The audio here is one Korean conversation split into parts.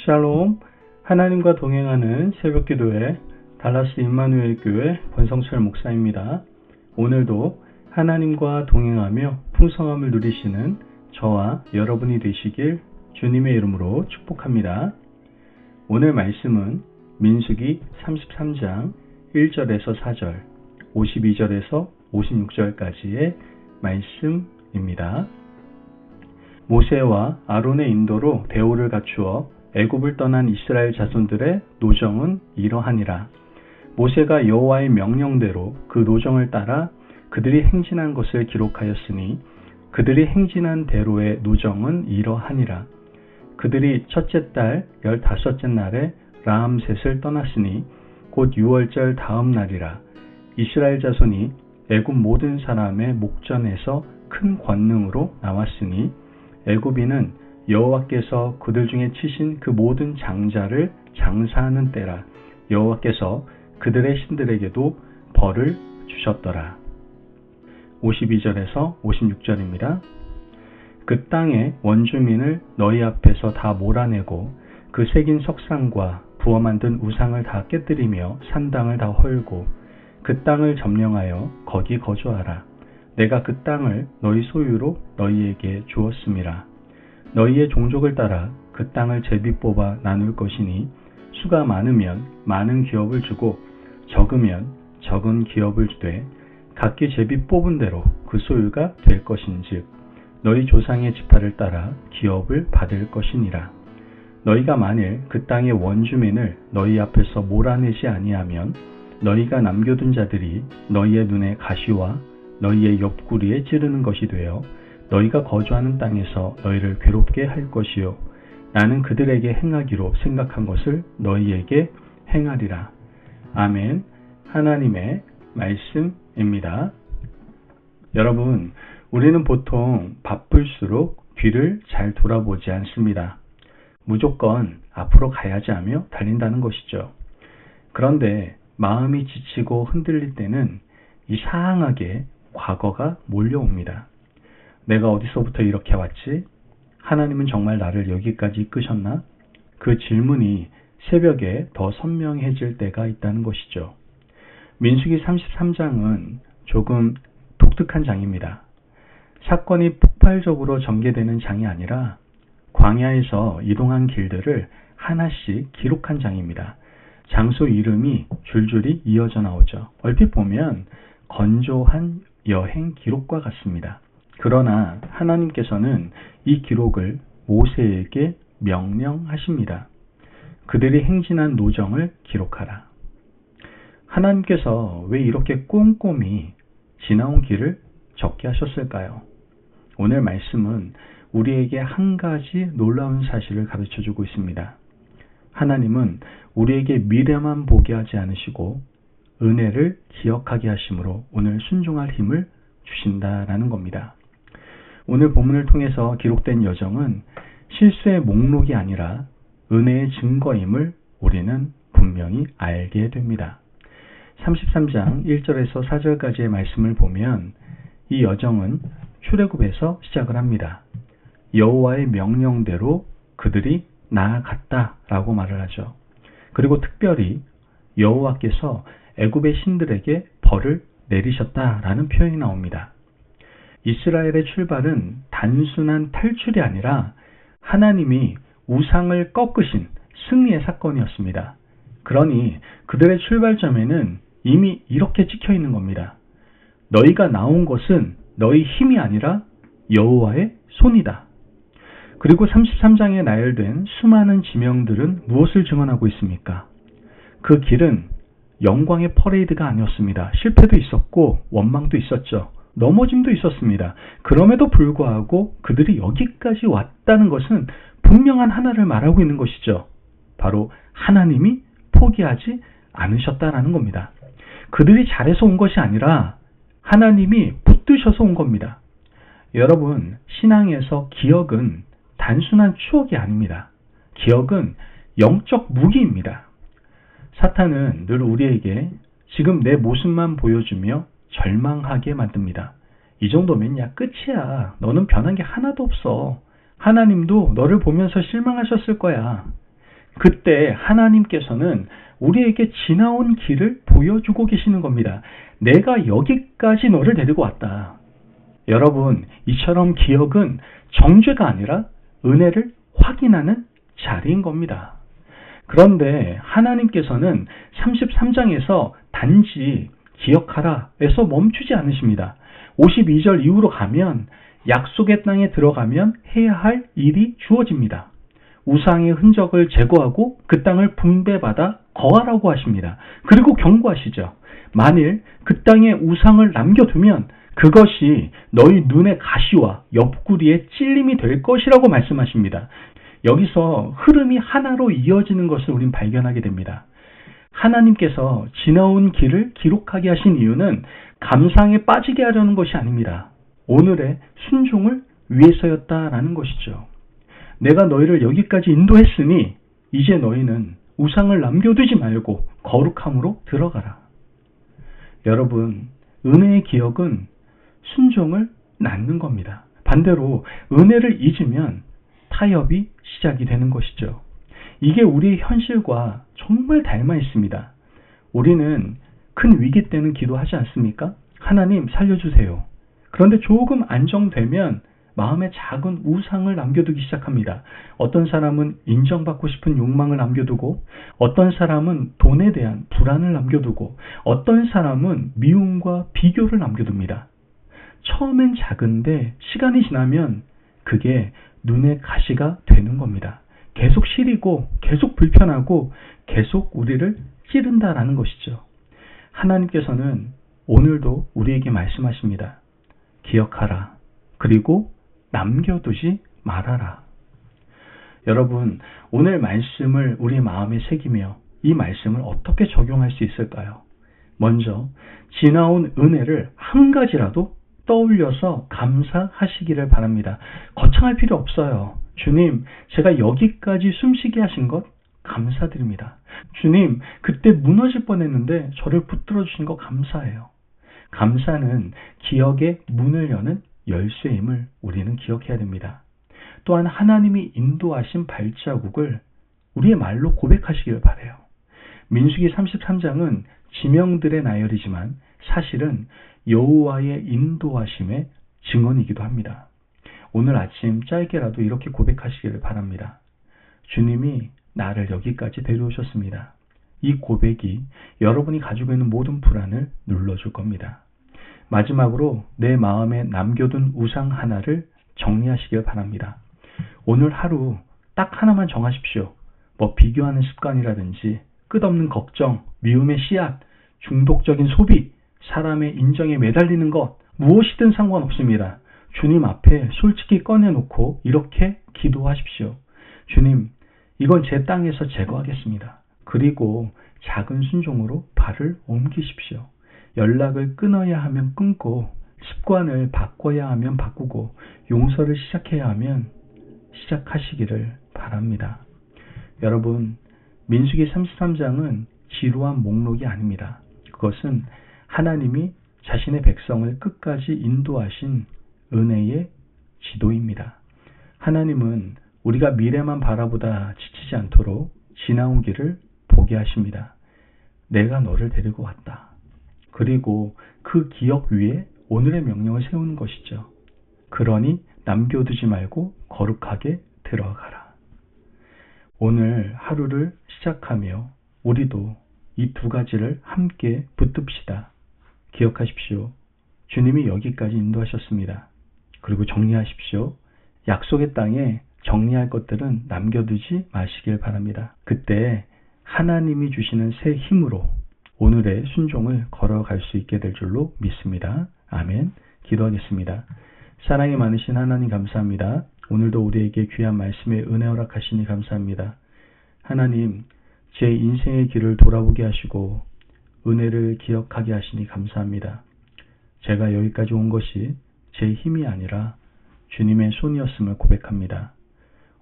샬롬, 하나님과 동행하는 새벽기도회 달라스 임마누엘 교회 권성철 목사입니다. 오늘도 하나님과 동행하며 풍성함을 누리시는 저와 여러분이 되시길 주님의 이름으로 축복합니다. 오늘 말씀은 민수기 33장 1절에서 4절, 52절에서 56절까지의 말씀입니다. 모세와 아론의 인도로 대오를 갖추어 애굽을 떠난 이스라엘 자손들의 노정은 이러하니라. 모세가 여호와의 명령대로 그 노정을 따라 그들이 행진한 것을 기록하였으니 그들이 행진한 대로의 노정은 이러하니라. 그들이 첫째 달 15째 날에 라암셋을 떠났으니 곧 6월절 다음 날이라. 이스라엘 자손이 애굽 모든 사람의 목전에서 큰 권능으로 나왔으니 애굽인은 여호와께서 그들 중에 치신 그 모든 장자를 장사하는 때라. 여호와께서 그들의 신들에게도 벌을 주셨더라. 52절에서 56절입니다. 그 땅의 원주민을 너희 앞에서 다 몰아내고 그 새긴 석상과 부어 만든 우상을 다 깨뜨리며 산당을 다 헐고 그 땅을 점령하여 거기 거주하라. 내가 그 땅을 너희 소유로 너희에게 주었음이라. 너희의 종족을 따라 그 땅을 제비 뽑아 나눌 것이니 수가 많으면 많은 기업을 주고 적으면 적은 기업을 주되 각기 제비 뽑은 대로 그 소유가 될 것인즉 너희 조상의 지파를 따라 기업을 받을 것이니라. 너희가 만일 그 땅의 원주민을 너희 앞에서 몰아내지 아니하면 너희가 남겨둔 자들이 너희의 눈에 가시와 너희의 옆구리에 찌르는 것이 되어 너희가 거주하는 땅에서 너희를 괴롭게 할 것이요 나는 그들에게 행하기로 생각한 것을 너희에게 행하리라. 아멘. 하나님의 말씀입니다. 여러분, 우리는 보통 바쁠수록 뒤를 잘 돌아보지 않습니다. 무조건 앞으로 가야지 하며 달린다는 것이죠. 그런데 마음이 지치고 흔들릴 때는 이상하게 과거가 몰려옵니다. 내가 어디서부터 이렇게 왔지? 하나님은 정말 나를 여기까지 이끄셨나? 그 질문이 새벽에 더 선명해질 때가 있다는 것이죠. 민수기 33장은 조금 독특한 장입니다. 사건이 폭발적으로 전개되는 장이 아니라 광야에서 이동한 길들을 하나씩 기록한 장입니다. 장소 이름이 줄줄이 이어져 나오죠. 얼핏 보면 건조한 여행 기록과 같습니다. 그러나 하나님께서는 이 기록을 모세에게 명령하십니다. 그들이 행진한 노정을 기록하라. 하나님께서 왜 이렇게 꼼꼼히 지나온 길을 적게 하셨을까요? 오늘 말씀은 우리에게 한 가지 놀라운 사실을 가르쳐주고 있습니다. 하나님은 우리에게 미래만 보게 하지 않으시고 은혜를 기억하게 하심으로 오늘 순종할 힘을 주신다라는 겁니다. 오늘 본문을 통해서 기록된 여정은 실수의 목록이 아니라 은혜의 증거임을 우리는 분명히 알게 됩니다. 33장 1절에서 4절까지의 말씀을 보면 이 여정은 출애굽에서 시작을 합니다. 여호와의 명령대로 그들이 나아갔다라고 말을 하죠. 그리고 특별히 여호와께서 애굽의 신들에게 벌을 내리셨다라는 표현이 나옵니다. 이스라엘의 출발은 단순한 탈출이 아니라 하나님이 우상을 꺾으신 승리의 사건이었습니다. 그러니 그들의 출발점에는 이미 이렇게 찍혀 있는 겁니다. 너희가 나온 것은 너희 힘이 아니라 여호와의 손이다. 그리고 33장에 나열된 수많은 지명들은 무엇을 증언하고 있습니까? 그 길은 영광의 퍼레이드가 아니었습니다. 실패도 있었고 원망도 있었죠. 넘어짐도 있었습니다. 그럼에도 불구하고 그들이 여기까지 왔다는 것은 분명한 하나를 말하고 있는 것이죠. 바로 하나님이 포기하지 않으셨다라는 겁니다. 그들이 잘해서 온 것이 아니라 하나님이 붙드셔서 온 겁니다. 여러분, 신앙에서 기억은 단순한 추억이 아닙니다. 기억은 영적 무기입니다. 사탄은 늘 우리에게 지금 내 모습만 보여주며 절망하게 만듭니다. 이 정도면 야 끝이야. 너는 변한 게 하나도 없어. 하나님도 너를 보면서 실망하셨을 거야. 그때 하나님께서는 우리에게 지나온 길을 보여주고 계시는 겁니다. 내가 여기까지 너를 데리고 왔다. 여러분, 이처럼 기억은 정죄가 아니라 은혜를 확인하는 자리인 겁니다. 그런데 하나님께서는 33장에서 단지 기억하라에서 멈추지 않으십니다. 52절 이후로 가면 약속의 땅에 들어가면 해야 할 일이 주어집니다. 우상의 흔적을 제거하고 그 땅을 분배받아 거하라고 하십니다. 그리고 경고하시죠. 만일 그 땅에 우상을 남겨두면 그것이 너희 눈의 가시와 옆구리의 찔림이 될 것이라고 말씀하십니다. 여기서 흐름이 하나로 이어지는 것을 우린 발견하게 됩니다. 하나님께서 지나온 길을 기록하게 하신 이유는 감상에 빠지게 하려는 것이 아닙니다. 오늘의 순종을 위해서였다라는 것이죠. 내가 너희를 여기까지 인도했으니 이제 너희는 우상을 남겨두지 말고 거룩함으로 들어가라. 여러분, 은혜의 기억은 순종을 낳는 겁니다. 반대로 은혜를 잊으면 타협이 시작이 되는 것이죠. 이게 우리의 현실과 정말 닮아 있습니다. 우리는 큰 위기 때는 기도하지 않습니까? 하나님 살려주세요. 그런데 조금 안정되면 마음에 작은 우상을 남겨두기 시작합니다. 어떤 사람은 인정받고 싶은 욕망을 남겨두고, 어떤 사람은 돈에 대한 불안을 남겨두고, 어떤 사람은 미움과 비교를 남겨둡니다. 처음엔 작은데 시간이 지나면 그게 눈의 가시가 되는 겁니다. 계속 시리고 계속 불편하고 계속 우리를 찌른다라는 것이죠. 하나님께서는 오늘도 우리에게 말씀하십니다. 기억하라. 그리고 남겨두지 말아라. 여러분, 오늘 말씀을 우리 마음에 새기며 이 말씀을 어떻게 적용할 수 있을까요? 먼저 지나온 은혜를 한 가지라도 떠올려서 감사하시기를 바랍니다. 거창할 필요 없어요. 주님, 제가 여기까지 숨쉬게 하신 것 감사드립니다. 주님, 그때 무너질 뻔했는데 저를 붙들어 주신 것 감사해요. 감사는 기억의 문을 여는 열쇠임을 우리는 기억해야 됩니다. 또한 하나님이 인도하신 발자국을 우리의 말로 고백하시길 바라요. 민수기 33장은 지명들의 나열이지만 사실은 여호와의 인도하심의 증언이기도 합니다. 오늘 아침 짧게라도 이렇게 고백하시기를 바랍니다. 주님이 나를 여기까지 데려오셨습니다. 이 고백이 여러분이 가지고 있는 모든 불안을 눌러줄 겁니다. 마지막으로 내 마음에 남겨둔 우상 하나를 정리하시길 바랍니다. 오늘 하루 딱 하나만 정하십시오. 비교하는 습관이라든지 끝없는 걱정, 미움의 씨앗, 중독적인 소비, 사람의 인정에 매달리는 것, 무엇이든 상관없습니다. 주님 앞에 솔직히 꺼내놓고 이렇게 기도하십시오. 주님, 이건 제 땅에서 제거하겠습니다. 그리고 작은 순종으로 발을 옮기십시오. 연락을 끊어야 하면 끊고, 습관을 바꿔야 하면 바꾸고, 용서를 시작해야 하면 시작하시기를 바랍니다. 여러분, 민수기 33장은 지루한 목록이 아닙니다. 그것은 하나님이 자신의 백성을 끝까지 인도하신 은혜의 지도입니다. 하나님은 우리가 미래만 바라보다 지치지 않도록 지나온 길을 보게 하십니다. 내가 너를 데리고 왔다. 그리고 그 기억 위에 오늘의 명령을 세우는 것이죠. 그러니 남겨두지 말고 거룩하게 들어가라. 오늘 하루를 시작하며 우리도 이 두 가지를 함께 붙듭시다. 기억하십시오. 주님이 여기까지 인도하셨습니다. 그리고 정리하십시오. 약속의 땅에 정리할 것들은 남겨두지 마시길 바랍니다. 그때 하나님이 주시는 새 힘으로 오늘의 순종을 걸어갈 수 있게 될 줄로 믿습니다. 아멘. 기도하겠습니다. 사랑이 많으신 하나님 감사합니다. 오늘도 우리에게 귀한 말씀에 은혜 허락하시니 감사합니다. 하나님, 제 인생의 길을 돌아보게 하시고 은혜를 기억하게 하시니 감사합니다. 제가 여기까지 온 것이 제 힘이 아니라 주님의 손이었음을 고백합니다.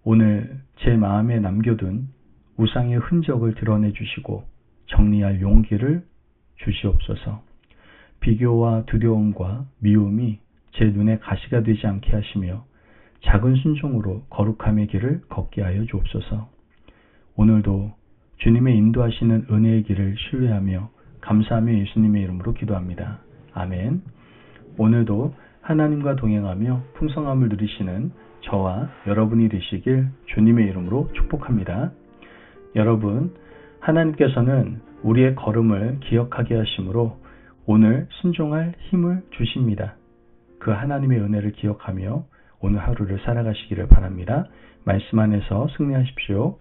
오늘 제 마음에 남겨둔 우상의 흔적을 드러내 주시고 정리할 용기를 주시옵소서. 비교와 두려움과 미움이 제 눈에 가시가 되지 않게 하시며 작은 순종으로 거룩함의 길을 걷게 하여 주옵소서. 오늘도 주님의 인도하시는 은혜의 길을 신뢰하며 감사하며 예수님의 이름으로 기도합니다. 아멘. 오늘도 하나님과 동행하며 풍성함을 누리시는 저와 여러분이 되시길 주님의 이름으로 축복합니다. 여러분, 하나님께서는 우리의 걸음을 기억하게 하심으로 오늘 순종할 힘을 주십니다. 그 하나님의 은혜를 기억하며 오늘 하루를 살아가시기를 바랍니다. 말씀 안에서 승리하십시오.